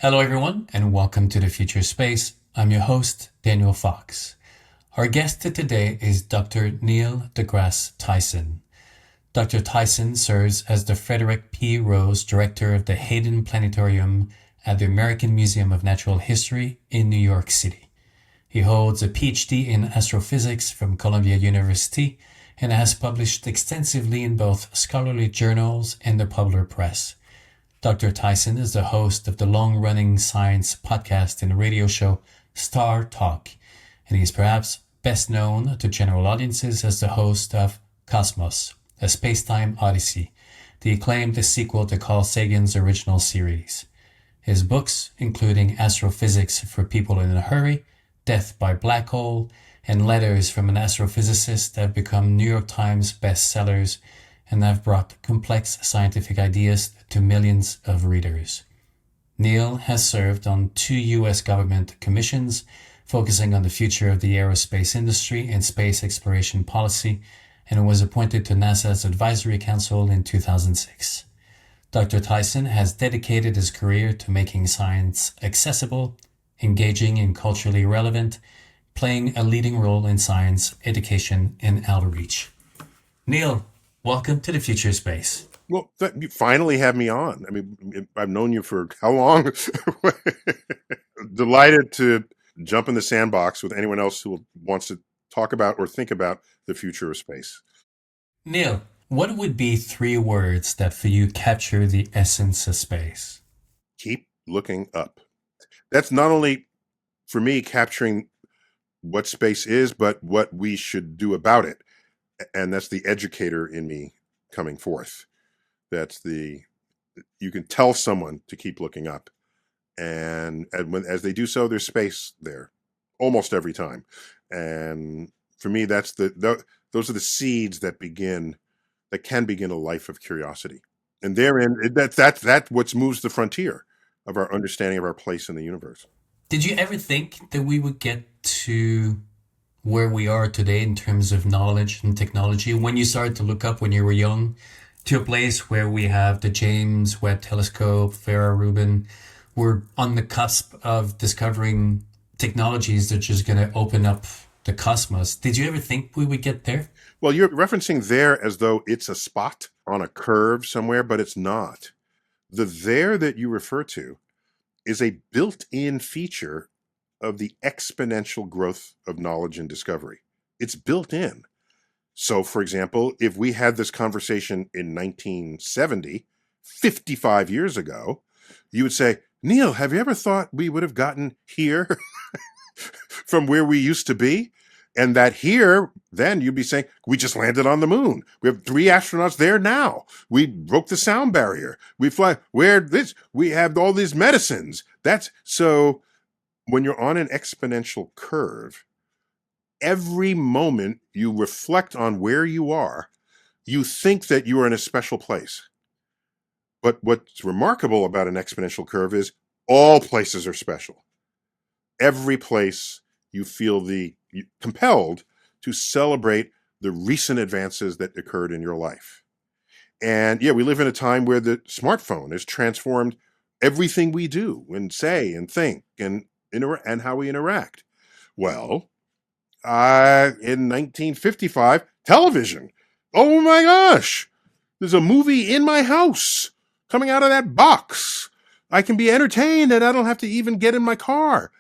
Hello, everyone, and welcome to the Future Space. I'm your host, Daniel Fox. Our guest today is Dr. Neil deGrasse Tyson. Dr. Tyson serves as the Frederick P. Director of the Hayden Planetarium at the American Museum of Natural History in New York City. He holds a PhD in astrophysics from Columbia University and has published extensively in both scholarly journals and the popular press. Dr. Tyson is the host of the long-running science podcast and radio show Startalk, and he is perhaps best known to general audiences as the host of Cosmos, a Spacetime Odyssey, the acclaimed sequel to Carl Sagan's original series. His books, including Astrophysics for People in a Hurry, Death by Black Hole, and Letters from an Astrophysicist, have become New York Times bestsellers and have brought complex scientific ideas to millions of readers. Neil has served on 2 U.S. government commissions focusing on the future of the aerospace industry and space exploration policy, and was appointed to NASA's Advisory Council in 2006. Dr. Tyson has dedicated his career to making science accessible, engaging, and culturally relevant, playing a leading role in science, education, and outreach. Neil, welcome to the Future Space. Well, you finally have me on. I mean, I've known you for how long? Delighted to jump in the sandbox with anyone else who wants to talk about or think about the future of space. Neil, what would be 3 words that for you capture the essence of space? Keep looking up. That's not only, for me, capturing what space is, but what we should do about it. And that's the educator in me coming forth. You can tell someone to keep looking up. And as they do so, there's space there almost every time. And for me, those are the seeds that can begin a life of curiosity. And therein, that's what moves the frontier of our understanding of our place in the universe. Did you ever think that we would get to where we are today in terms of knowledge and technology when you started to look up when you were young to a place where we have the James Webb Telescope, Vera Rubin? We're on the cusp of discovering technologies that are just going to open up the cosmos. Did you ever think we would get there? Well, you're referencing there as though it's a spot on a curve somewhere, but it's not. The there that you refer to is a built-in feature of the exponential growth of knowledge and discovery. It's built in. So, for example, if we had this conversation in 1970, 55 years ago, you would say, Neil, have you ever thought we would have gotten here from where we used to be? And that here, then you'd be saying, we just landed on the moon. We have 3 astronauts there now. We broke the sound barrier. We have all these medicines. So when you're on an exponential curve, every moment you reflect on where you are, you think that you are in a special place. But what's remarkable about an exponential curve is all places are special. Every place you feel compelled to celebrate the recent advances that occurred in your life. And yeah, we live in a time where the smartphone has transformed everything we do and say and think and how we interact. Well, in 1955, television. Oh my gosh, there's a movie in my house coming out of that box. I can be entertained and I don't have to even get in my car.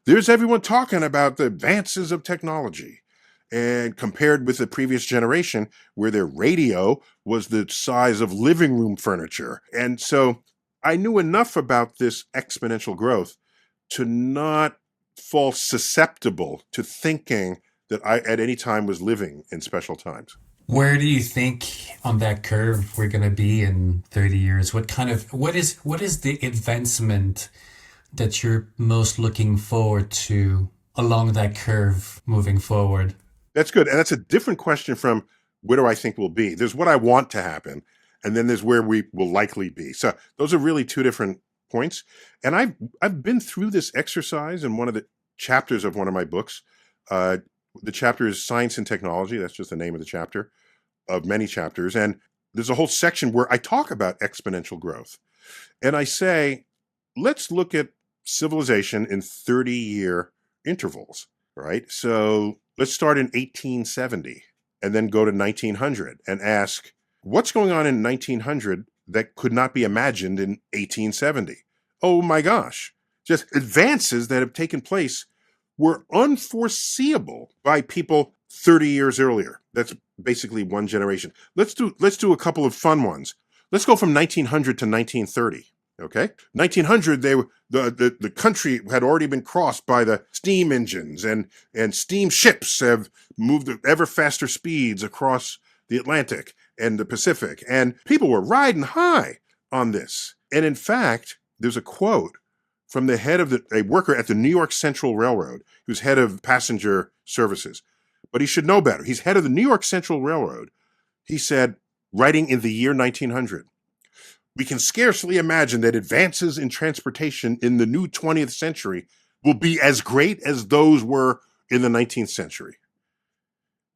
There's everyone talking about the advances of technology. And compared with the previous generation where their radio was the size of living room furniture. And so I knew enough about this exponential growth to not fall susceptible to thinking that I at any time was living in special times. Where do you think on that curve we're going to be in 30 years? What is the advancement that you're most looking forward to along that curve moving forward? That's good. And that's a different question from where do I think we'll be? There's what I want to happen, and then there's where we will likely be. So those are really 2 different points. And I've been through this exercise in one of the chapters of one of my books. The chapter is Science and Technology. That's just the name of the chapter of many chapters. And there's a whole section where I talk about exponential growth. And I say, let's look at civilization in 30-year intervals, right? So let's start in 1870 and then go to 1900 and ask, what's going on in 1900 that could not be imagined in 1870? Oh my gosh, just advances that have taken place were unforeseeable by people 30 years earlier. That's basically one generation. Let's do a couple of fun ones. Let's go from 1900 to 1930. Okay, 1900, the country had already been crossed by the steam engines, and steam ships have moved at ever faster speeds across the Atlantic and the Pacific, and people were riding high on this. And in fact, there's a quote from the head of a worker at the New York Central Railroad, who's head of passenger services, but he should know better. He's head of the New York Central Railroad. He said, writing in the year 1900, "We can scarcely imagine that advances in transportation in the new 20th century will be as great as those were in the 19th century."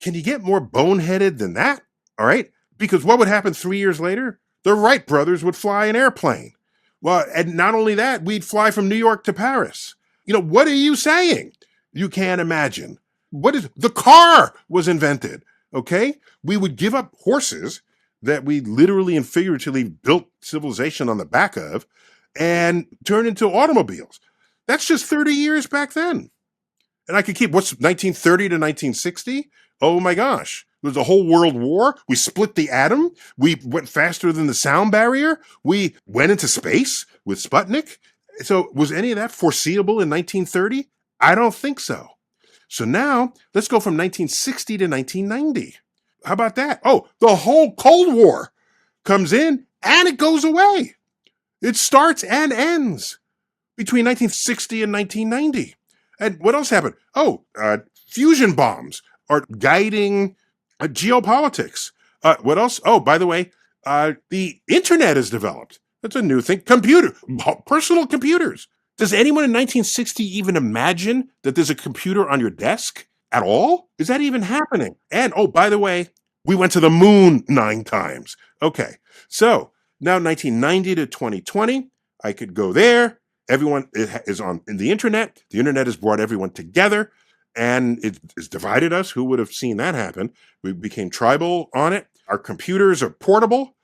Can you get more boneheaded than that? All right. Because what would happen 3 years later? The Wright brothers would fly an airplane. Well, and not only that, we'd fly from New York to Paris. What are you saying? You can't imagine. The car was invented. Okay. We would give up horses that we literally and figuratively built civilization on the back of and turn into automobiles. That's just 30 years back then. And I could keep, what's 1930 to 1960? Oh my gosh. There was a whole world war. We split the atom. We went faster than the sound barrier. We went into space with Sputnik. So was any of that foreseeable in 1930? I don't think so. So now let's go from 1960 to 1990. How about that? Oh, the whole Cold War comes in and it goes away. It starts and ends between 1960 and 1990. And what else happened? Oh, fusion bombs are guiding geopolitics. What else? Oh, by the way, the internet is developed. That's a new thing. Personal computers. Does anyone in 1960 even imagine that there's a computer on your desk at all? Is that even happening? And oh, by the way, we went to the moon 9 times. Okay, so now 1990 to 2020, I could go there. Everyone is on the internet. The internet has brought everyone together, and it has divided us. Who would have seen that happen? We became tribal on it. Our computers are portable,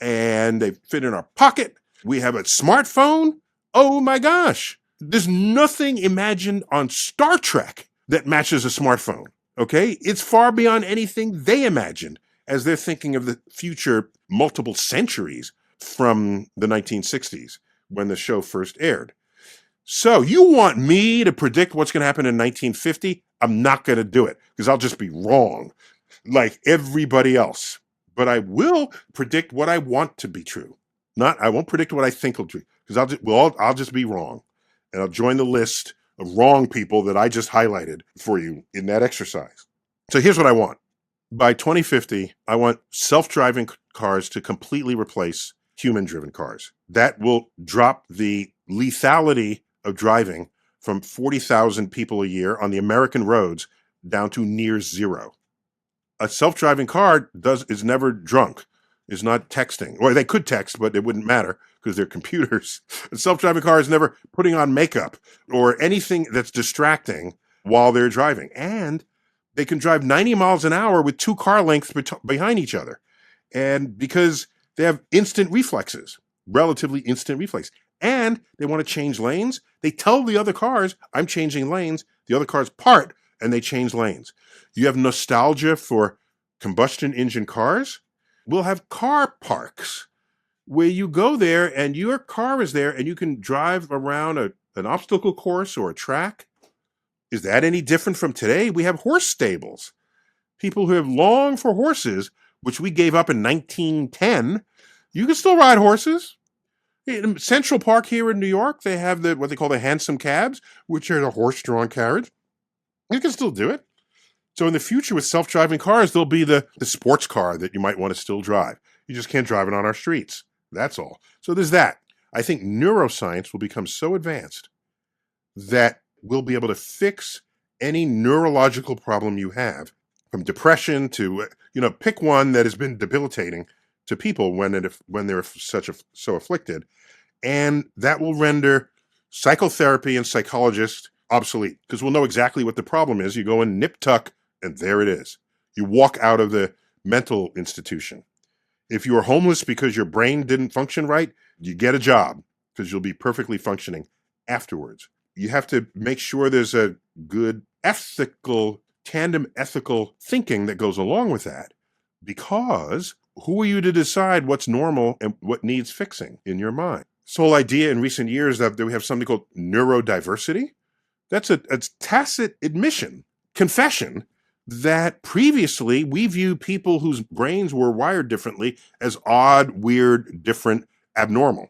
and they fit in our pocket. We have a smartphone. Oh my gosh. There's nothing imagined on Star Trek that matches a smartphone. Okay? It's far beyond anything they imagined as they're thinking of the future multiple centuries from the 1960s when the show first aired. So you want me to predict what's going to happen in 1950? I'm not going to do it because I'll just be wrong like everybody else. But I will predict what I want to be true. I won't predict what I think will be, because I'll just be wrong. And I'll join the list of wrong people that I just highlighted for you in that exercise. So here's what I want. By 2050, I want self-driving cars to completely replace human-driven cars. That will drop the lethality of driving from 40,000 people a year on the American roads down to near zero. A self-driving car is never drunk, is not texting. Or they could text, but it wouldn't matter because they're computers. A self-driving car is never putting on makeup or anything that's distracting while they're driving. And they can drive 90 miles an hour with 2 car lengths behind each other. And because they have instant reflexes, relatively instant reflex. And they want to change lanes. They tell the other cars, I'm changing lanes. The other cars part and they change lanes. You have nostalgia for combustion engine cars? We'll have car parks where you go there and your car is there and you can drive around an obstacle course or a track. Is that any different from today? We have horse stables. People who have longed for horses, which we gave up in 1910. You can still ride horses. In Central Park here in New York, they have what they call the hansom cabs, which are a horse-drawn carriage. You can still do it. So in the future with self-driving cars, there'll be the sports car that you might want to still drive. You just can't drive it on our streets. That's all. So there's that. I think neuroscience will become so advanced that we'll be able to fix any neurological problem you have, from depression to, pick one that has been debilitating to people when they're so afflicted, And that will render psychotherapy and psychologists obsolete because we'll know exactly what the problem is. You go in, nip tuck, and there it is. You walk out of the mental institution. If you are homeless because your brain didn't function right, you get a job because you'll be perfectly functioning afterwards. You have to make sure there's a good tandem ethical thinking that goes along with that, because who are you to decide what's normal and what needs fixing in your mind? This whole idea in recent years that we have something called neurodiversity, that's a tacit admission, confession, that previously we view people whose brains were wired differently as odd, weird, different, abnormal.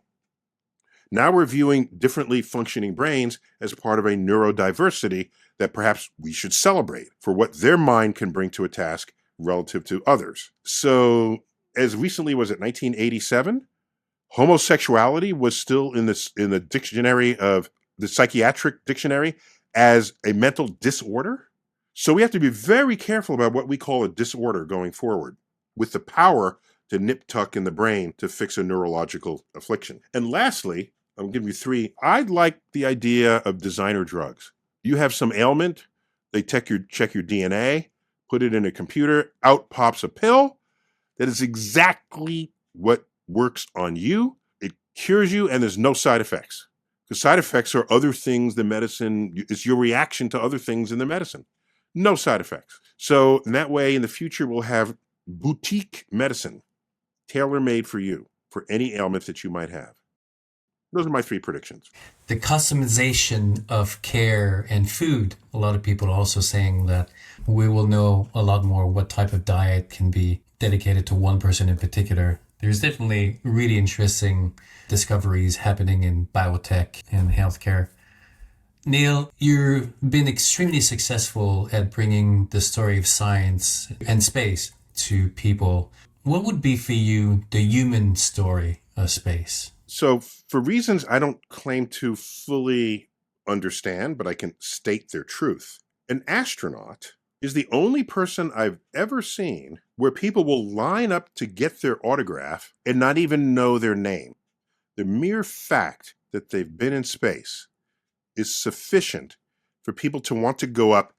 Now we're viewing differently functioning brains as part of a neurodiversity that perhaps we should celebrate for what their mind can bring to a task relative to others. So as recently was it 1987, homosexuality was still in the dictionary of the psychiatric dictionary as a mental disorder. So we have to be very careful about what we call a disorder going forward, with the power to nip tuck in the brain to fix a neurological affliction. And lastly, I'll give you three. I like the idea of designer drugs. You have some ailment, they check your DNA, put it in a computer, out pops a pill that is exactly what works on you. It cures you, and there's no side effects. The side effects are other things the medicine, it's your reaction to other things in the medicine. No side effects. So in that way, in the future, we'll have boutique medicine, tailor-made for you, for any ailment that you might have. Those are my three predictions. The customization of care and food. A lot of people are also saying that we will know a lot more what type of diet can be dedicated to one person in particular. There's definitely really interesting discoveries happening in biotech and healthcare. Neil, you've been extremely successful at bringing the story of science and space to people. What would be for you the human story of space? So for reasons I don't claim to fully understand, but I can state their truth, an astronaut is the only person I've ever seen where people will line up to get their autograph and not even know their name. The mere fact that they've been in space is sufficient for people to want to go up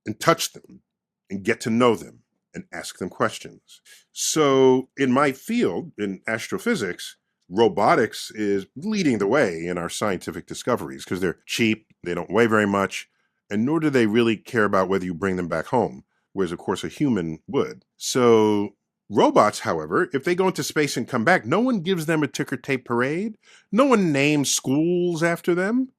and touch them and get to know them and ask them questions. So in my field, in astrophysics, robotics is leading the way in our scientific discoveries because they're cheap, they don't weigh very much, and nor do they really care about whether you bring them back home, whereas of course a human would. So robots, however, if they go into space and come back, no one gives them a ticker tape parade. No one names schools after them.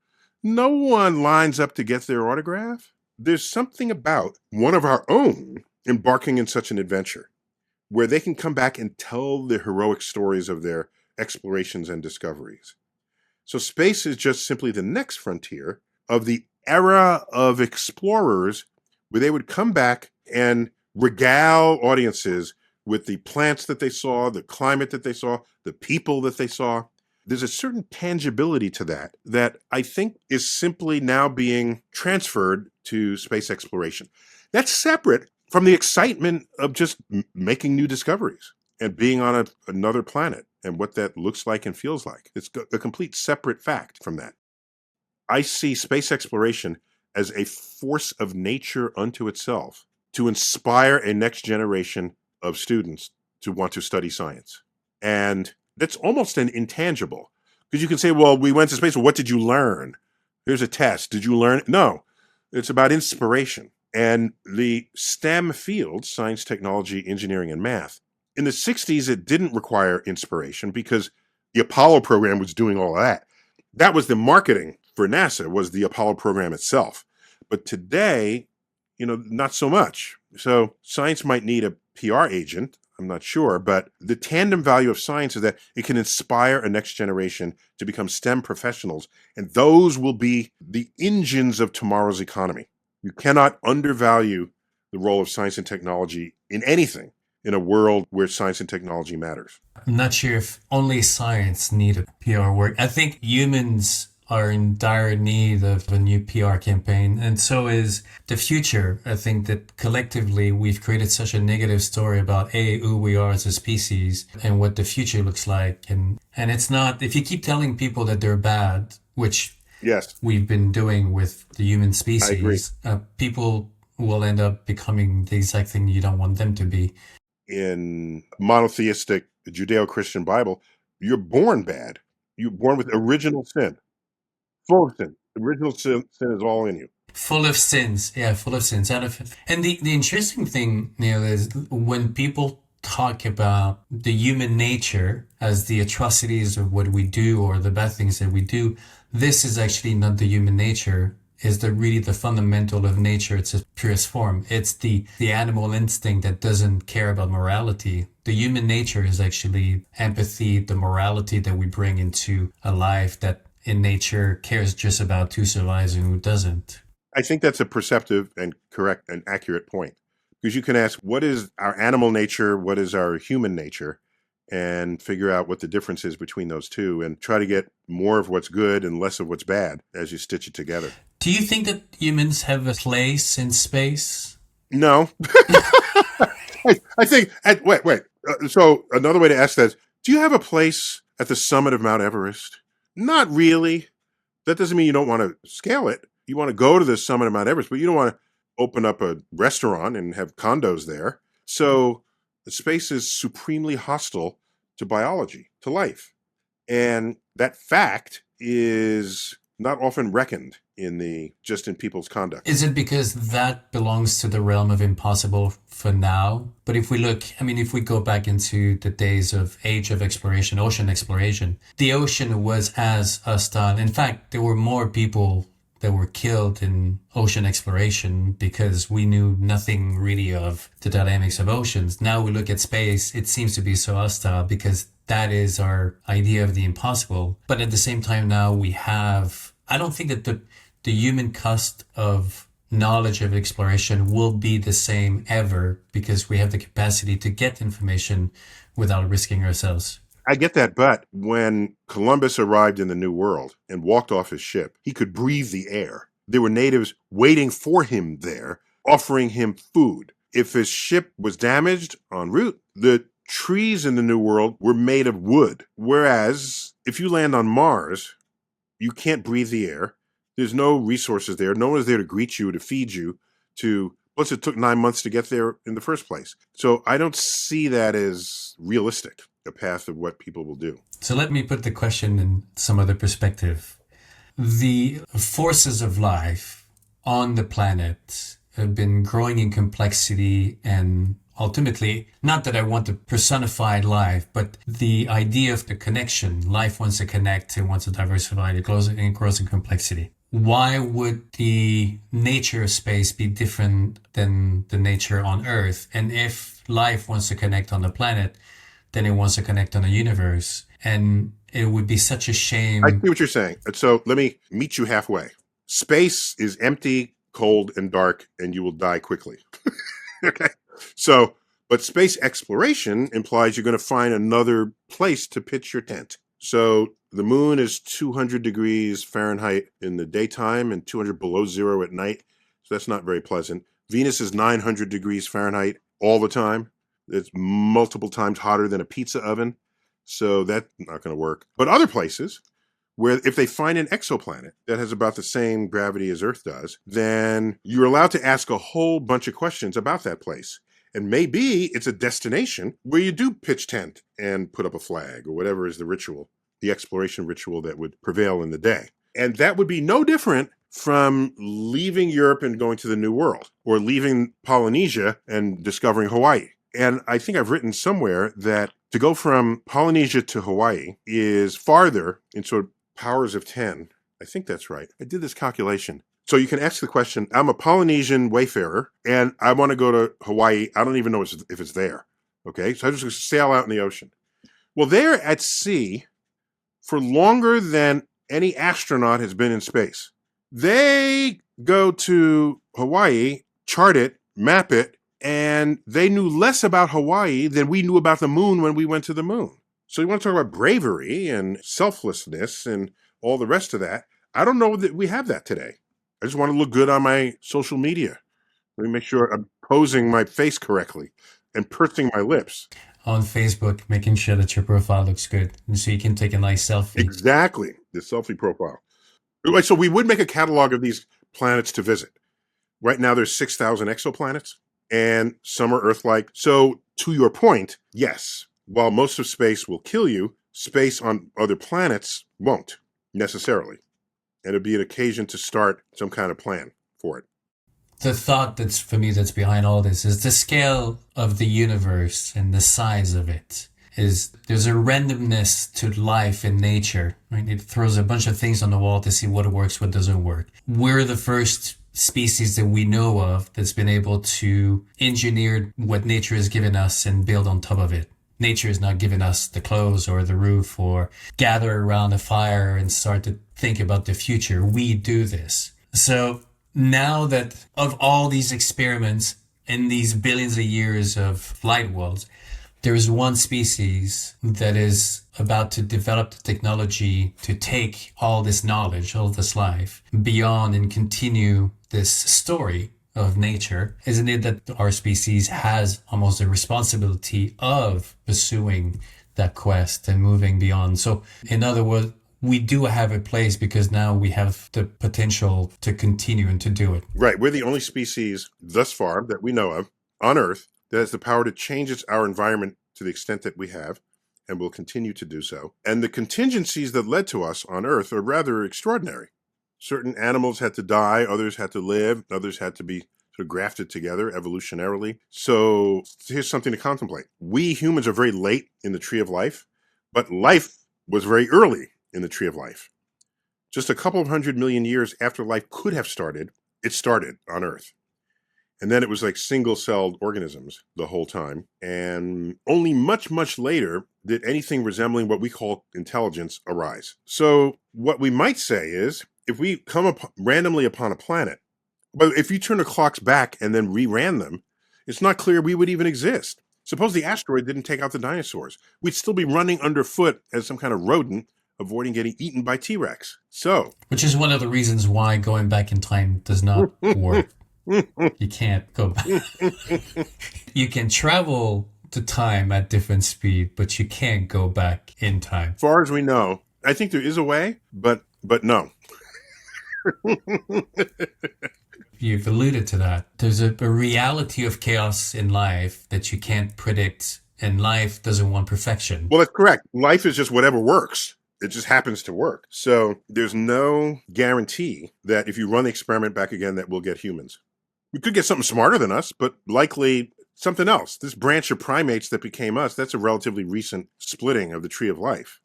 No one lines up to get their autograph. There's something about one of our own embarking in such an adventure where they can come back and tell the heroic stories of their explorations and discoveries. So space is just simply the next frontier of the era of explorers where they would come back and regale audiences with the plants that they saw, the climate that they saw, the people that they saw. There's a certain tangibility to that I think is simply now being transferred to space exploration. That's separate from the excitement of just making new discoveries and being on another planet and what that looks like and feels like. It's a complete separate fact from that. I see space exploration as a force of nature unto itself to inspire a next generation of students to want to study science. And that's almost an intangible, because you can say, well, we went to space. Well, what did you learn? Here's a test. Did you learn? No, it's about inspiration. And the STEM fields, science, technology, engineering, and math, in the 60s, it didn't require inspiration because the Apollo program was doing all of that. That was the marketing for NASA, was the Apollo program itself. But today, not so much. So science might need a PR agent, I'm not sure, but the tandem value of science is that it can inspire a next generation to become STEM professionals, and those will be the engines of tomorrow's economy. You cannot undervalue the role of science and technology in anything in a world where science and technology matters. I'm not sure if only science need a PR work. I think humans are in dire need of a new PR campaign, and so is the future. I think that collectively we've created such a negative story about who we are as a species and what the future looks like. And it's not, if you keep telling people that they're bad, which Yes, we've been doing with the human I agree. species, people will end up becoming the exact thing you don't want them to be. In monotheistic Judeo-Christian Bible, you're born bad. You're born with original sin, full of sin. Original sin is all in you. Full of sins. Yeah, full of sins. And the interesting thing, Neil, is when people talk about the human nature as the atrocities of what we do or the bad things that we do, this is actually not the human nature. Is the really the fundamental of nature? It's its purest form. It's the animal instinct that doesn't care about morality. The human nature is actually empathy, the morality that we bring into a life that in nature cares just about who survives and who doesn't. I think that's a perceptive and correct and accurate point. Because you can ask, what is our animal nature? What is our human nature? And figure out what the difference is between those two and try to get more of what's good and less of what's bad as you stitch it together. Do you think that humans have a place in space? No. I think, wait. So another way to ask that is, do you have a place at the summit of Mount Everest? Not really. That doesn't mean you don't want to scale it. You want to go to the summit of Mount Everest, but you don't want to open up a restaurant and have condos there. So space is supremely hostile to biology, to life. And that fact is not often reckoned in people's conduct. Is it because that belongs to the realm of impossible for now? But if we look, I mean, if we go back into the days of age of exploration, ocean exploration, the ocean was as hostile. In fact, there were more people that were killed in ocean exploration because we knew nothing really of the dynamics of oceans. Now we look at space, it seems to be so hostile because that is our idea of the impossible. But at the same time now we have, I don't think that the human cost of knowledge of exploration will be the same ever because we have the capacity to get information without risking ourselves. I get that, but when Columbus arrived in the New World and walked off his ship, he could breathe the air. There were natives waiting for him there, offering him food. If his ship was damaged en route, the trees in the New World were made of wood. Whereas if you land on Mars, you can't breathe the air. There's no resources there. No one is there to greet you, to feed you, plus it took 9 months to get there in the first place. So I don't see that as realistic, a path of what people will do. So let me put the question in some other perspective. The forces of life on the planet have been growing in complexity and ultimately, not that I want to personify life, but the idea of the connection. Life wants to connect, it wants to diversify, it grows in complexity. Why would the nature of space be different than the nature on Earth? And if life wants to connect on the planet, then it wants to connect on the universe. And it would be such a shame. I see what you're saying. So let me meet you halfway. Space is empty, cold, and dark, and you will die quickly. Okay. So, but space exploration implies you're going to find another place to pitch your tent. So the moon is 200 degrees Fahrenheit in the daytime and 200 below zero at night. So that's not very pleasant. Venus is 900 degrees Fahrenheit all the time. It's multiple times hotter than a pizza oven. So that's not going to work. But other places where if they find an exoplanet that has about the same gravity as Earth does, then you're allowed to ask a whole bunch of questions about that place. And maybe it's a destination where you do pitch tent and put up a flag or whatever is the ritual, the exploration ritual that would prevail in the day. And that would be no different from leaving Europe and going to the New World or leaving Polynesia and discovering Hawaii. And I think I've written somewhere that to go from Polynesia to Hawaii is farther in sort of powers of 10. I think that's right. I did this calculation. So you can ask the question, I'm a Polynesian wayfarer and I want to go to Hawaii. I don't even know if it's there. Okay. So I just sail out in the ocean. Well, they're at sea for longer than any astronaut has been in space. They go to Hawaii, chart it, map it, and they knew less about Hawaii than we knew about the moon when we went to the moon. So you want to talk about bravery and selflessness and all the rest of that. I don't know that we have that today. I just want to look good on my social media. Let me make sure I'm posing my face correctly and pursing my lips. On Facebook, making sure that your profile looks good, and so you can take a nice selfie. Exactly. The selfie profile. Right, so we would make a catalog of these planets to visit. Right now there's 6,000 exoplanets, and some are Earth-like. So to your point, yes, while most of space will kill you, space on other planets won't necessarily. And it'd be an occasion to start some kind of plan for it. The thought that's for me that's behind all this is the scale of the universe and the size of it. Is there's a randomness to life in nature, right? It throws a bunch of things on the wall to see what works, what doesn't work. We're the first species that we know of that's been able to engineer what nature has given us and build on top of it. Nature is not giving us the clothes or the roof or gather around a fire and start to think about the future. We do this. So now that of all these experiments in these billions of years of light worlds, there is one species that is about to develop the technology to take all this knowledge, all this life, beyond and continue this story of nature. Isn't it that our species has almost a responsibility of pursuing that quest and moving beyond? So in other words, we do have a place because now we have the potential to continue and to do it. Right. We're the only species thus far that we know of on Earth that has the power to change our environment to the extent that we have, and will continue to do so. And the contingencies that led to us on Earth are rather extraordinary. Certain animals had to die, others had to live, others had to be sort of grafted together evolutionarily. So here's something to contemplate. We humans are very late in the tree of life, but life was very early in the tree of life. Just a couple of 100 million years after life could have started, it started on Earth. And then it was like single-celled organisms the whole time. And only much, much later did anything resembling what we call intelligence arise. So what we might say is, if we come randomly upon a planet, but if you turn the clocks back and then reran them, it's not clear we would even exist. Suppose the asteroid didn't take out the dinosaurs. We'd still be running underfoot as some kind of rodent, avoiding getting eaten by T-Rex. So, which is one of the reasons why going back in time does not work. You can't go back. You can travel to time at different speed, but you can't go back in time. As far as we know, I think there is a way, but no. You've alluded to that. There's a reality of chaos in life that you can't predict, and life doesn't want perfection. Well, that's correct. Life is just whatever works. It just happens to work. So there's no guarantee that if you run the experiment back again that we'll get humans. We could get something smarter than us, but likely something else. This branch of primates that became us, that's a relatively recent splitting of the tree of life.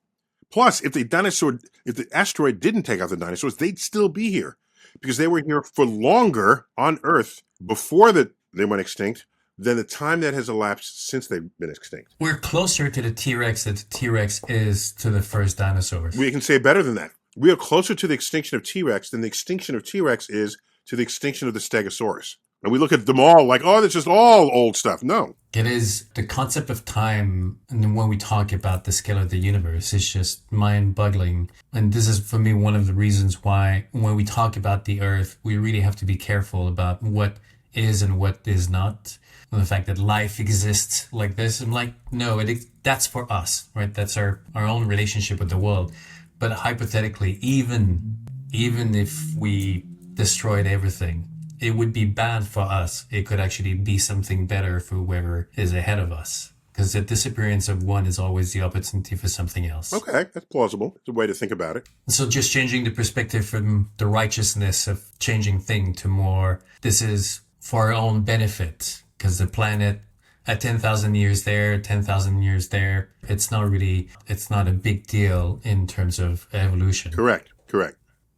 Plus, if the asteroid didn't take out the dinosaurs, they'd still be here because they were here for longer on Earth before they went extinct than the time that has elapsed since they've been extinct. We're closer to the T-Rex than the T-Rex is to the first dinosaurs. We can say better than that. We are closer to the extinction of T-Rex than the extinction of T-Rex is to the extinction of the Stegosaurus. And we look at them all like, oh, that's just all old stuff. No. It is the concept of time, and when we talk about the scale of the universe, it's just mind-boggling. And this is, for me, one of the reasons why when we talk about the Earth, we really have to be careful about what is and what is not. And the fact that life exists like this, I'm like, no, that's for us, right? That's our own relationship with the world. But hypothetically, even if we destroyed everything, it would be bad for us. It could actually be something better for whoever is ahead of us. Because the disappearance of one is always the opportunity for something else. Okay, that's plausible. It's a way to think about it. So just changing the perspective from the righteousness of changing thing to more, this is for our own benefit. Because the planet at 10,000 years there, 10,000 years there, it's not a big deal in terms of evolution. Correct.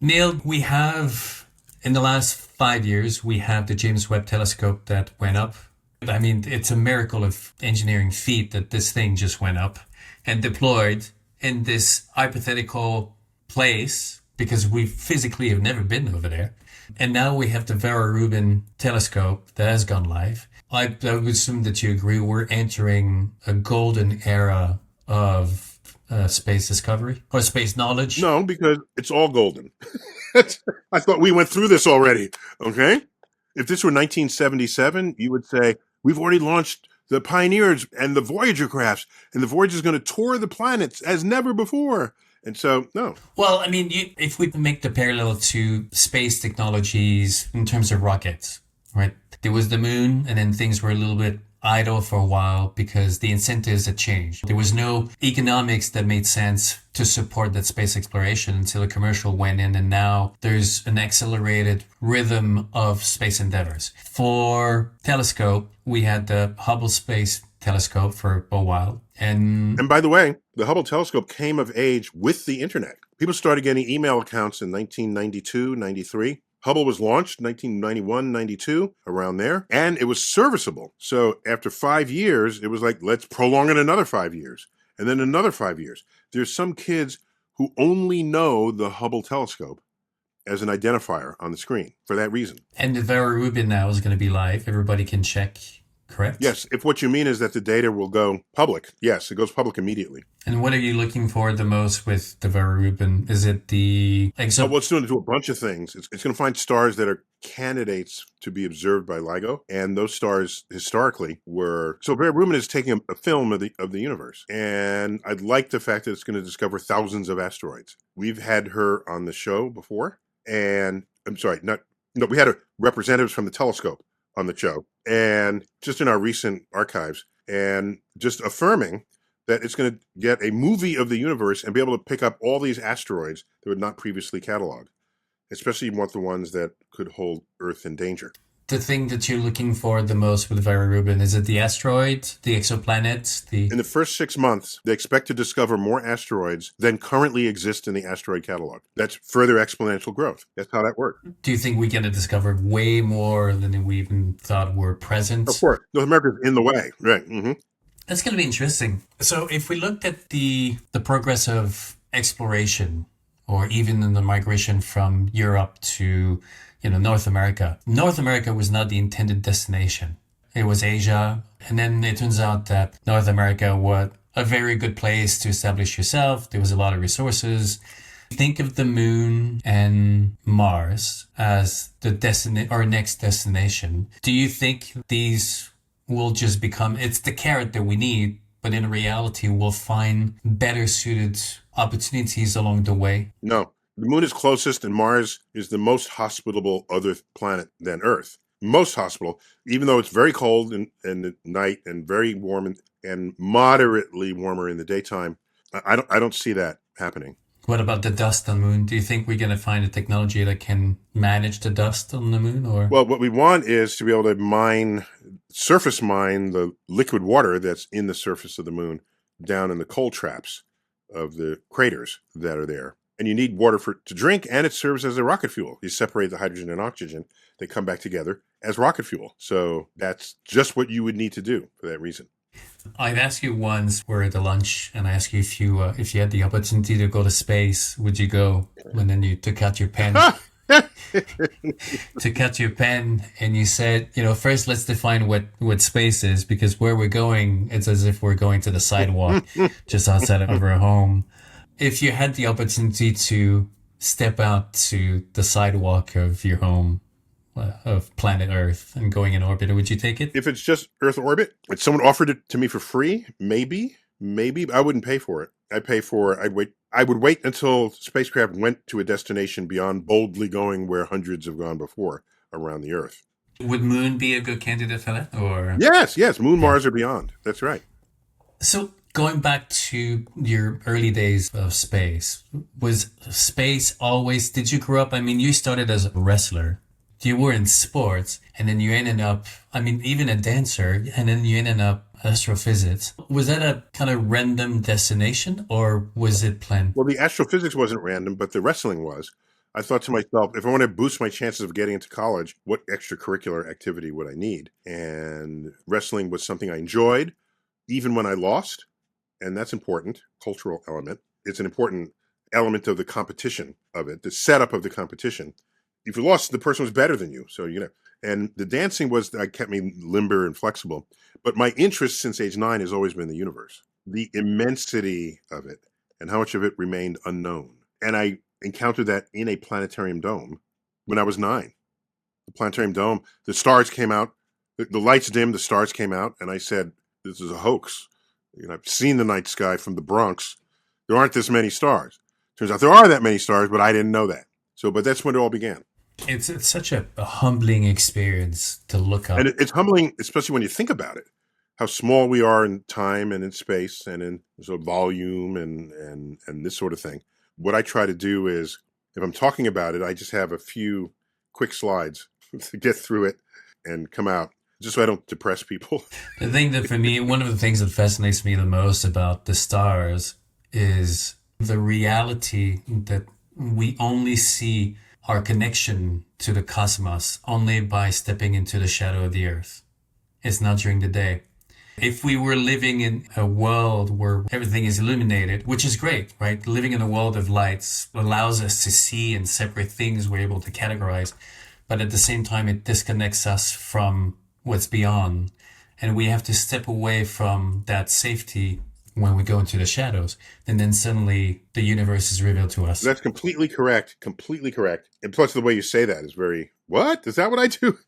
Neil, we have, in the last 5 years, we have the James Webb Telescope that went up. I mean, it's a miracle of engineering feat that this thing just went up and deployed in this hypothetical place because we physically have never been over there. And now we have the Vera Rubin telescope that has gone live. I would assume that you agree we're entering a golden era of space discovery or space knowledge? No, because it's all golden. I thought we went through this already. Okay. If this were 1977, you would say, we've already launched the Pioneers and the Voyager crafts, and the Voyager is going to tour the planets as never before. And so, no. Well, I mean, if we make the parallel to space technologies in terms of rockets, right? There was the moon, and then things were a little bit idle for a while because the incentives had changed. There was no economics that made sense to support that space exploration until a commercial went in, and now there's an accelerated rhythm of space endeavors. For telescope, we had the Hubble Space Telescope for a while. And by the way, the Hubble telescope came of age with the internet. People started getting email accounts in 1992, 93. Hubble was launched 1991, 92, around there, and it was serviceable. So after 5 years, it was like, let's prolong it another 5 years, and then another 5 years. There's some kids who only know the Hubble telescope as an identifier on the screen for that reason. And the Vera Rubin now is going to be live. Everybody can check, correct? Yes, if what you mean is that the data will go public, yes, it goes public immediately. And what are you looking for the most with the Vera Rubin? Is it the... Well, it's going to do a bunch of things. It's going to find stars that are candidates to be observed by LIGO, and those stars historically were... So Vera Rubin is taking a film of the universe, and I'd like the fact that it's going to discover thousands of asteroids. We've had her on the show before, and... I'm sorry, we had representatives from the telescope on the show, and just in our recent archives, and just affirming that it's going to get a movie of the universe and be able to pick up all these asteroids that were not previously cataloged, especially you want the ones that could hold Earth in danger. The thing that you're looking for the most with Vera Rubin, is it the asteroid, the exoplanets? In the first 6 months, they expect to discover more asteroids than currently exist in the asteroid catalog. That's further exponential growth. That's how that works. Do you think we're going to discover way more than we even thought were present? Of course. North America's in the way. Right. Mm-hmm. That's going to be interesting. So if we looked at the progress of exploration, or even in the migration from Europe to North America. North America was not the intended destination. It was Asia. And then it turns out that North America was a very good place to establish yourself. There was a lot of resources. Think of the moon and Mars as the our next destination. Do you think these will just become, it's the carrot that we need, but in reality we'll find better suited opportunities along the way? No. The moon is closest, and Mars is the most hospitable other planet than Earth. Most hospitable, even though it's very cold in the night and very warm and moderately warmer in the daytime. I don't see that happening. What about the dust on the moon? Do you think we're going to find a technology that can manage the dust on the moon? Or well, what we want is to be able to surface mine the liquid water that's in the surface of the moon down in the cold traps of the craters that are there. And you need water to drink, and it serves as a rocket fuel. You separate the hydrogen and oxygen. They come back together as rocket fuel. So that's just what you would need to do for that reason. I'd asked you once, we're at the lunch, and I asked you if you had the opportunity to go to space, would you go? And then you took out your pen. Took out your pen, and you said, first let's define what space is, because where we're going, it's as if we're going to the sidewalk just outside of our home. If you had the opportunity to step out to the sidewalk of your home, of planet Earth, and going in orbit, would you take it? If it's just Earth orbit, if someone offered it to me for free, maybe, I wouldn't pay for it. I would wait until spacecraft went to a destination beyond boldly going where hundreds have gone before around the Earth. Would Moon be a good candidate for that? Or Yes, Moon, Mars, or beyond. That's right. So going back to your early days of space, was space always, did you grow up, you started as a wrestler, you were in sports, and then you ended up, even a dancer, and then you ended up astrophysics. Was that a kind of random destination, or was it planned? Well, the astrophysics wasn't random, but the wrestling was. I thought to myself, if I want to boost my chances of getting into college, what extracurricular activity would I need? And wrestling was something I enjoyed, even when I lost. And that's important, cultural element. It's an important element of the competition of it, the setup of the competition. If you lost, the person was better than you. So, and the dancing that kept me limber and flexible. But my interest since age 9 has always been the universe, the immensity of it, and how much of it remained unknown. And I encountered that in a planetarium dome when I was 9. The planetarium dome, the stars came out, the lights dimmed, the stars came out, and I said, this is a hoax. I've seen the night sky from the Bronx. There aren't this many stars. Turns out there are that many stars, but I didn't know that. But that's when it all began. It's such a humbling experience to look up. And it's humbling, especially when you think about it, how small we are in time and in space and in sort of volume and this sort of thing. What I try to do is, if I'm talking about it, I just have a few quick slides to get through it and come out, just so I don't depress people. I think that for me, one of the things that fascinates me the most about the stars is the reality that we only see our connection to the cosmos only by stepping into the shadow of the earth. It's not during the day. If we were living in a world where everything is illuminated, which is great, right? Living in a world of lights allows us to see and separate things we're able to categorize. But at the same time, it disconnects us from what's beyond. And we have to step away from that safety when we go into the shadows. And then suddenly the universe is revealed to us. That's completely correct. Completely correct. And plus the way you say that is very, what? Is that what I do?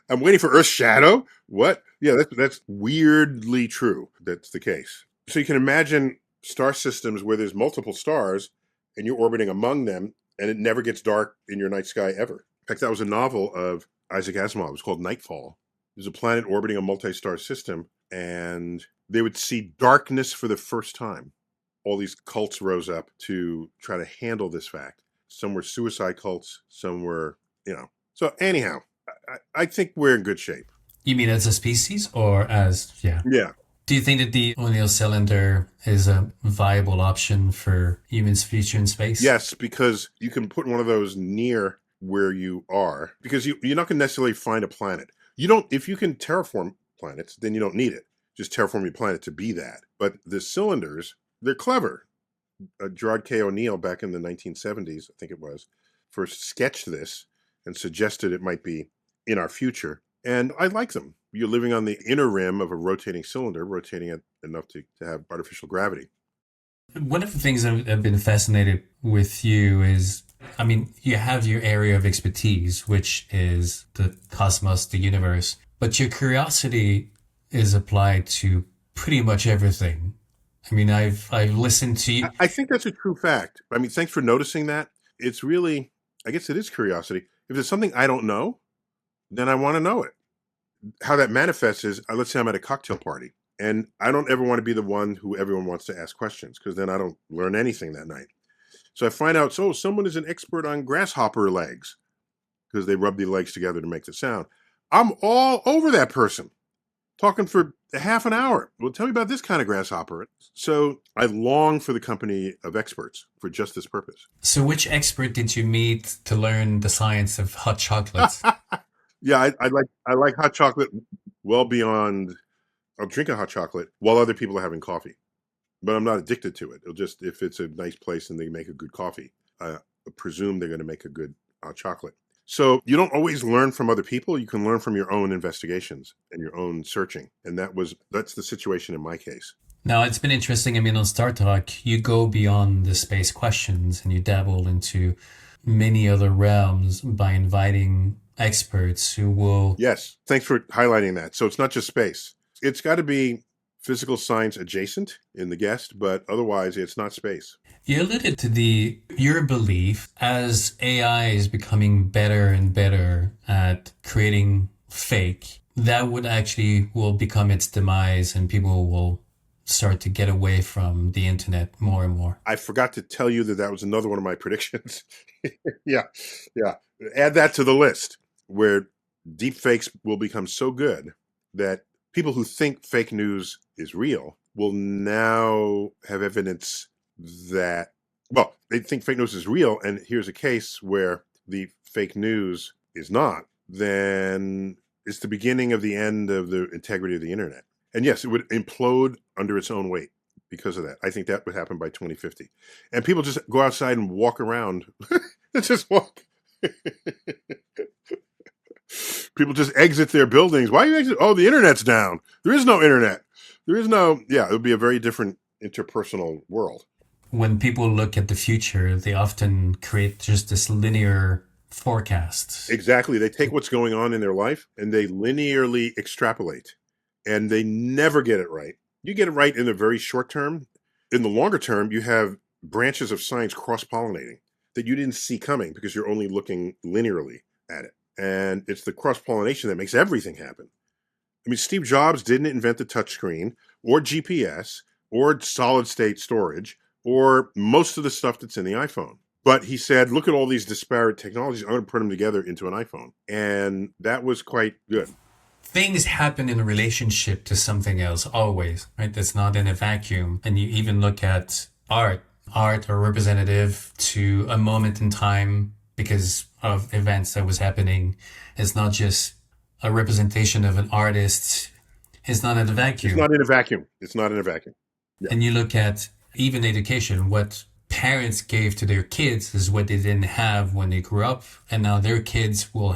I'm waiting for Earth's shadow? What? Yeah, that's weirdly true. That's the case. So you can imagine star systems where there's multiple stars and you're orbiting among them and it never gets dark in your night sky ever. In fact, that was a novel of Isaac Asimov. It was called Nightfall. There's a planet orbiting a multi-star system and they would see darkness for the first time. All these cults rose up to try to handle this fact. Some were suicide cults, some were, So anyhow, I think we're in good shape. You mean as a species or as, yeah? Yeah. Do you think that the O'Neill cylinder is a viable option for humans' future in space? Yes, because you can put one of those near where you are, because you're not going to necessarily find a planet. If you can terraform planets, then you don't need it. Just terraform your planet to be that. But the cylinders, they're clever. Gerard K. O'Neill, back in the 1970s, I think it was, first sketched this and suggested it might be in our future. And I like them. You're living on the inner rim of a rotating cylinder, rotating it enough to have artificial gravity. One of the things I've been fascinated with you is, you have your area of expertise, which is the cosmos, the universe, but your curiosity is applied to pretty much everything. I've listened to you. I think that's a true fact. Thanks for noticing that. It's really, I guess it is curiosity. If there's something I don't know, then I want to know it. How that manifests is, let's say I'm at a cocktail party, and I don't ever want to be the one who everyone wants to ask questions, because then I don't learn anything that night. So I find out, someone is an expert on grasshopper legs, because they rub the legs together to make the sound. I'm all over that person, talking for a half an hour. Well, tell me about this kind of grasshopper. So I long for the company of experts for just this purpose. So which expert did you meet to learn the science of hot chocolates? Yeah, I like hot chocolate well beyond. I'll drink a hot chocolate while other people are having coffee, but I'm not addicted to it. If it's a nice place and they make a good coffee, I presume they're going to make a good hot chocolate. So you don't always learn from other people. You can learn from your own investigations and your own searching, and that's the situation in my case. Now, it's been interesting. On Startalk, you go beyond the space questions and you dabble into many other realms by inviting experts who will... Yes, thanks for highlighting that. So it's not just space. It's got to be physical science adjacent in the guest, but otherwise it's not space. You alluded to your belief as AI is becoming better and better at creating fake, that will become its demise and people will start to get away from the internet more and more. I forgot to tell you that was another one of my predictions. Yeah. Add that to the list, where deep fakes will become so good that people who think fake news is real will now have evidence that, they think fake news is real, and here's a case where the fake news is not, then it's the beginning of the end of the integrity of the internet. And yes, it would implode under its own weight because of that. I think that would happen by 2050. And people just go outside and walk around. Just walk. People just exit their buildings. Why are you exit? Oh, the internet's down. There is no internet. It would be a very different interpersonal world. When people look at the future, they often create just this linear forecast. Exactly. They take what's going on in their life and they linearly extrapolate, and they never get it right. You get it right in the very short term. In the longer term, you have branches of science cross-pollinating that you didn't see coming because you're only looking linearly at it. And it's the cross-pollination that makes everything happen. I mean, Steve Jobs didn't invent the touchscreen or GPS or solid-state storage or most of the stuff that's in the iPhone. But he said, look at all these disparate technologies. I'm going to put them together into an iPhone. And that was quite good. Things happen in relationship to something else always, right? That's not in a vacuum. And you even look at art. Art are representative to a moment in time because of events that was happening. It's not just a representation of an artist. It's not in a vacuum. It's not in a vacuum. It's not in a vacuum. Yeah. And you look at even education, what parents gave to their kids is what they didn't have when they grew up. And now their kids will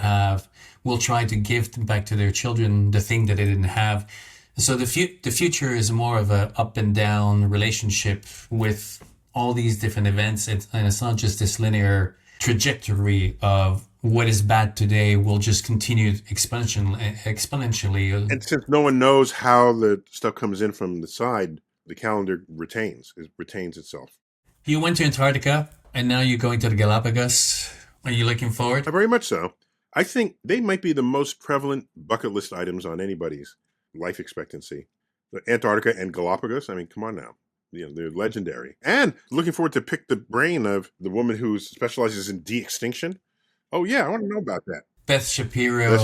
try to give back to their children the thing that they didn't have. So the future is more of a up and down relationship with all these different events. And it's not just this linear trajectory of what is bad today will just continue exponentially. And since no one knows how the stuff comes in from the side, the calendar retains itself. You went to Antarctica and now you're going to the Galapagos. Are you looking forward? Very much so. I think they might be the most prevalent bucket list items on anybody's life expectancy. The Antarctica and Galapagos, I mean, come on now. They're legendary. And looking forward to pick the brain of the woman who specializes in de-extinction. Oh, yeah, I want to know about that. Beth Shapiro,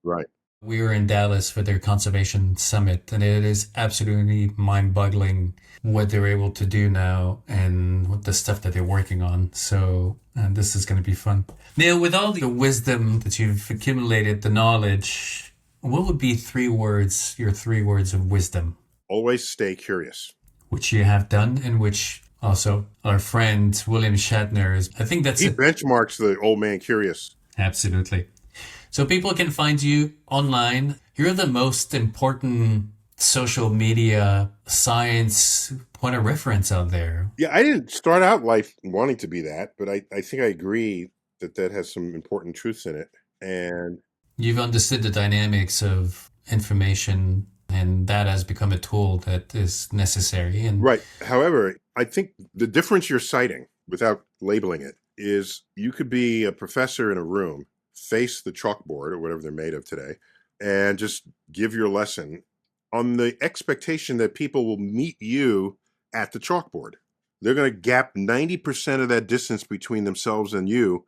right. We were in Dallas for their conservation summit, and it is absolutely mind-boggling what they're able to do now and what the stuff that they're working on. So this is going to be fun. Neil, with all the wisdom that you've accumulated, the knowledge, what would be your 3 words of wisdom? Always stay curious. Which you have done, and which also our friend William Shatner is. I think he benchmarks the old man curious. Absolutely. So people can find you online. You're the most important social media science point of reference out there. Yeah, I didn't start out life wanting to be that, but I think I agree that has some important truths in it. And you've understood the dynamics of information, and that has become a tool that is necessary. And right. However, I think the difference you're citing, without labeling it, is you could be a professor in a room, face the chalkboard or whatever they're made of today, and just give your lesson on the expectation that people will meet you at the chalkboard. They're going to gap 90% of that distance between themselves and you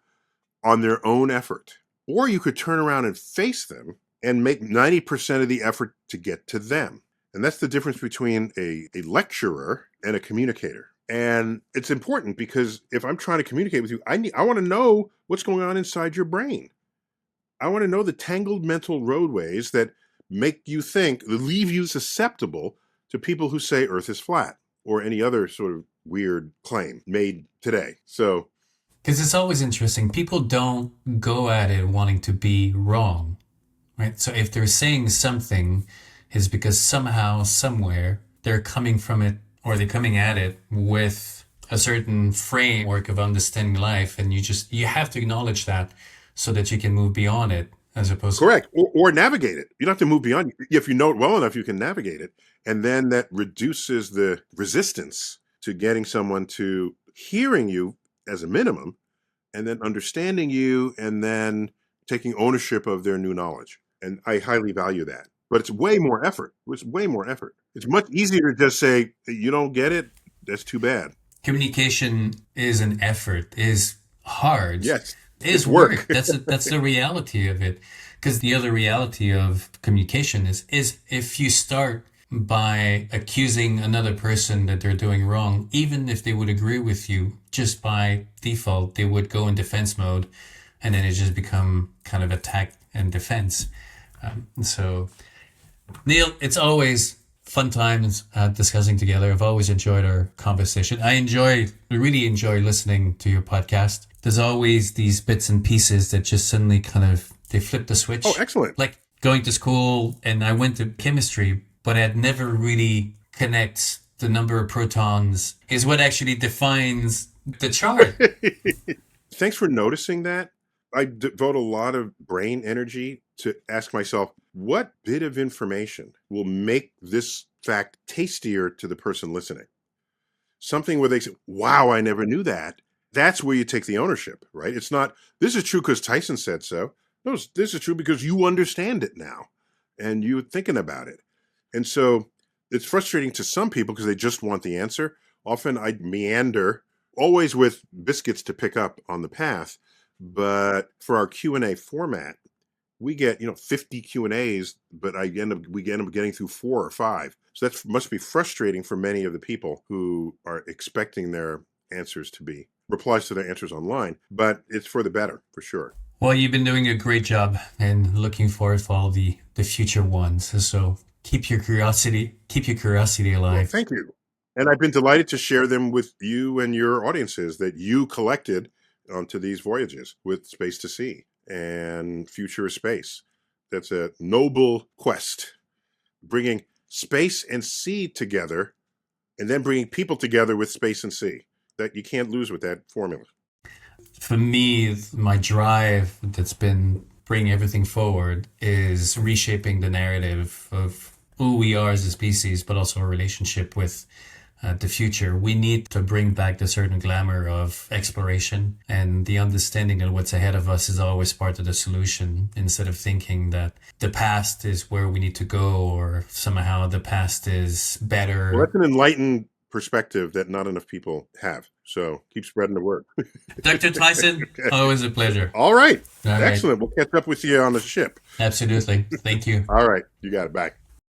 on their own effort. Or you could turn around and face them and make 90% of the effort to get to them. And that's the difference between a lecturer and a communicator. And it's important because if I'm trying to communicate with you, I want to know what's going on inside your brain. I want to know the tangled mental roadways that make you think, that leave you susceptible to people who say Earth is flat or any other sort of weird claim made today. So, because it's always interesting. People don't go at it wanting to be wrong, right? So if they're saying something, it's because somehow, somewhere, they're coming from it, or they're coming at it with a certain framework of understanding life, and you have to acknowledge that so that you can move beyond it, as opposed correct, or navigate it. You don't have to move beyond it. If you know it well enough, you can navigate it, and then that reduces the resistance to getting someone to hearing you as a minimum, and then understanding you, and then taking ownership of their new knowledge. And I highly value that. But it's way more effort. It's much easier to just say, you don't get it, that's too bad. Communication is an effort, is hard. Yes. Is work. That's the reality of it. Because the other reality of communication is if you start by accusing another person that they're doing wrong, even if they would agree with you, just by default, they would go in defense mode, and then it just become kind of attack and defense. So, Neil, it's always fun times discussing together. I've always enjoyed our conversation. I really enjoy listening to your podcast. There's always these bits and pieces that just suddenly they flip the switch. Oh, excellent. Like going to school, and I went to chemistry, but I'd never really connect the number of protons is what actually defines the chart. Thanks for noticing that. I devote a lot of brain energy to ask myself, what bit of information will make this fact tastier to the person listening? Something where they say, wow, I never knew that. That's where you take the ownership, right? It's not, this is true because Tyson said so. No, this is true because you understand it now and you're thinking about it. And so it's frustrating to some people because they just want the answer. Often I meander, always with biscuits to pick up on the path. But for our Q&A format, we get 50 Q&As, but we end up getting through 4 or 5. So that must be frustrating for many of the people who are expecting their answers to be replies to their answers online. But it's for the better, for sure. Well, you've been doing a great job, and looking forward for all the future ones. So keep your curiosity alive. Well, thank you. And I've been delighted to share them with you and your audiences that you collected onto these voyages with Space to Sea and Future of Space. That's a noble quest, bringing space and sea together and then bringing people together with space and sea. That you can't lose with that formula. For me, my drive that's been bringing everything forward is reshaping the narrative of who we are as a species, but also our relationship with the future. We need to bring back the certain glamour of exploration, and the understanding that what's ahead of us is always part of the solution, instead of thinking that the past is where we need to go, or somehow the past is better. Well, that's an enlightened perspective that not enough people have. So keep spreading the word. Dr. Tyson, always a pleasure. All right. All Excellent. right. We'll catch up with you on the ship. Absolutely. Thank you. All right. You got it. Bye.